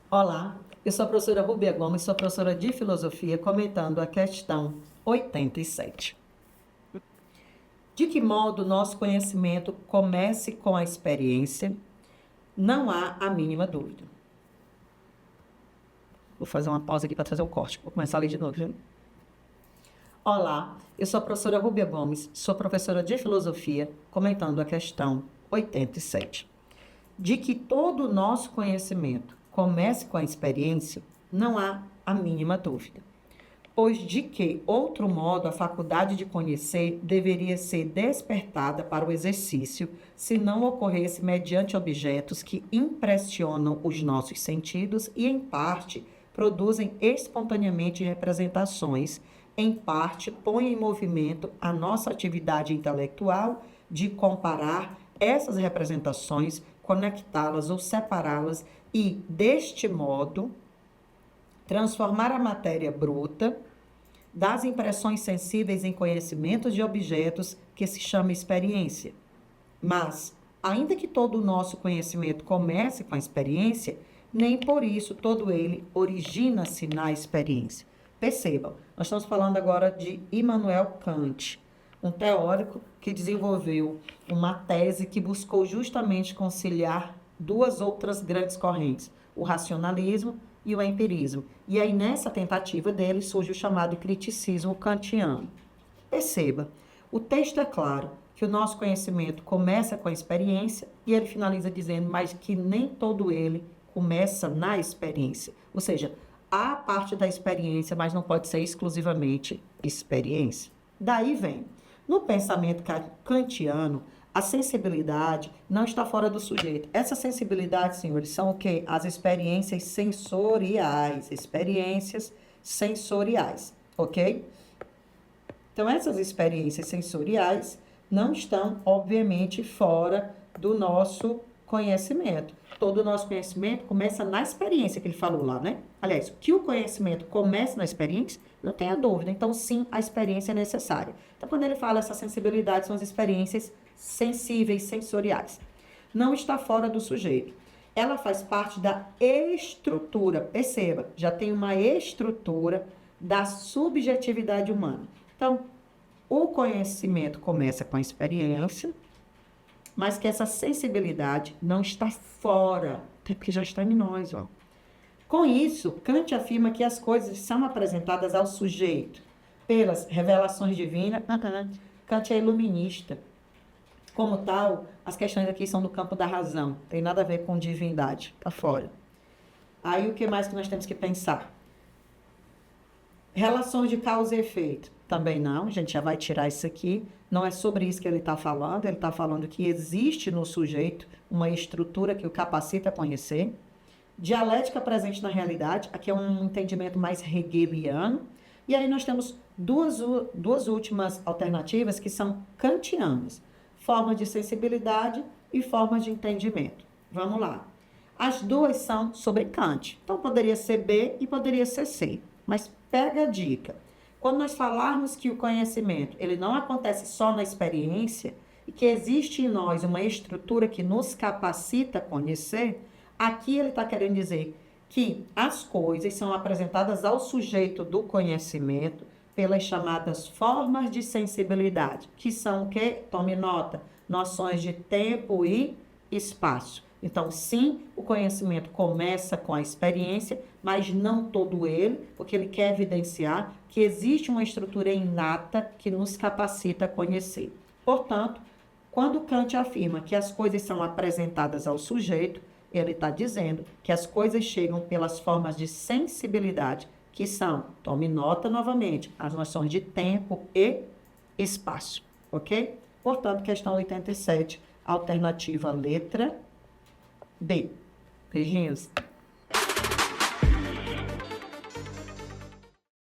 Olá, eu sou a professora Rubia Gomes, sou professora de Filosofia, comentando a questão 87. De que modo nosso conhecimento comece com a experiência? Não há a mínima dúvida. Vou fazer uma pausa aqui para trazer o corte. Vou começar a ler de novo, viu? Olá, eu sou a professora Rubia Gomes, sou professora de Filosofia, comentando a questão 87. De que todo o nosso conhecimento comece com a experiência, não há a mínima dúvida. Pois de que outro modo a faculdade de conhecer deveria ser despertada para o exercício, se não ocorresse mediante objetos que impressionam os nossos sentidos e, em parte, produzem espontaneamente representações, em parte, põem em movimento a nossa atividade intelectual de comparar essas representações, conectá-las ou separá-las e, deste modo, transformar a matéria bruta das impressões sensíveis em conhecimentos de objetos, que se chama experiência. Mas, ainda que todo o nosso conhecimento comece com a experiência, nem por isso todo ele origina-se na experiência. Percebam, nós estamos falando agora de Immanuel Kant, um teórico que desenvolveu uma tese que buscou justamente conciliar duas outras grandes correntes, o racionalismo e o empirismo. E aí, nessa tentativa dele, surge o chamado criticismo kantiano. Perceba, o texto é claro que o nosso conhecimento começa com a experiência e ele finaliza dizendo, mas que nem todo ele começa na experiência. Ou seja, há parte da experiência, mas não pode ser exclusivamente experiência. Daí vem, no pensamento kantiano, a sensibilidade não está fora do sujeito. Essa sensibilidade, senhores, são o quê? As experiências sensoriais. Experiências sensoriais, ok? Então, essas experiências sensoriais não estão, obviamente, fora do nosso conhecimento. Todo o nosso conhecimento começa na experiência que ele falou lá, né? Aliás, que o conhecimento começa na experiência, não tenha dúvida. Então, sim, a experiência é necessária. Então, quando ele fala essa sensibilidade, são as experiências sensíveis, sensoriais. Não está fora do sujeito. Ela faz parte da estrutura, perceba, já tem uma estrutura da subjetividade humana. Então, o conhecimento começa com a experiência, mas que essa sensibilidade não está fora, até porque já está em nós, ó. Com isso, Kant afirma que as coisas são apresentadas ao sujeito pelas revelações divinas. Kant é iluminista. Como tal, as questões aqui são do campo da razão, tem nada a ver com divindade, tá fora. Aí o que mais que nós temos que pensar? Relações de causa e efeito. Também não, a gente já vai tirar isso aqui. Não é sobre isso que ele está falando. Ele está falando que existe no sujeito uma estrutura que o capacita a conhecer. Dialética presente na realidade. Aqui é um entendimento mais hegeliano. E aí nós temos duas últimas alternativas que são kantianas. Forma de sensibilidade e forma de entendimento. Vamos lá. As duas são sobre Kant. Então, poderia ser B e poderia ser C. Mas pega a dica. Quando nós falarmos que o conhecimento ele não acontece só na experiência e que existe em nós uma estrutura que nos capacita a conhecer, aqui ele está querendo dizer que as coisas são apresentadas ao sujeito do conhecimento pelas chamadas formas de sensibilidade, que são o quê? Tome nota, noções de tempo e espaço. Então, sim, o conhecimento começa com a experiência, mas não todo ele, porque ele quer evidenciar que existe uma estrutura inata que nos capacita a conhecer. Portanto, quando Kant afirma que as coisas são apresentadas ao sujeito, ele está dizendo que as coisas chegam pelas formas de sensibilidade, que são, tome nota novamente, as noções de tempo e espaço, ok? Portanto, questão 87, alternativa letra B. Beijinhos.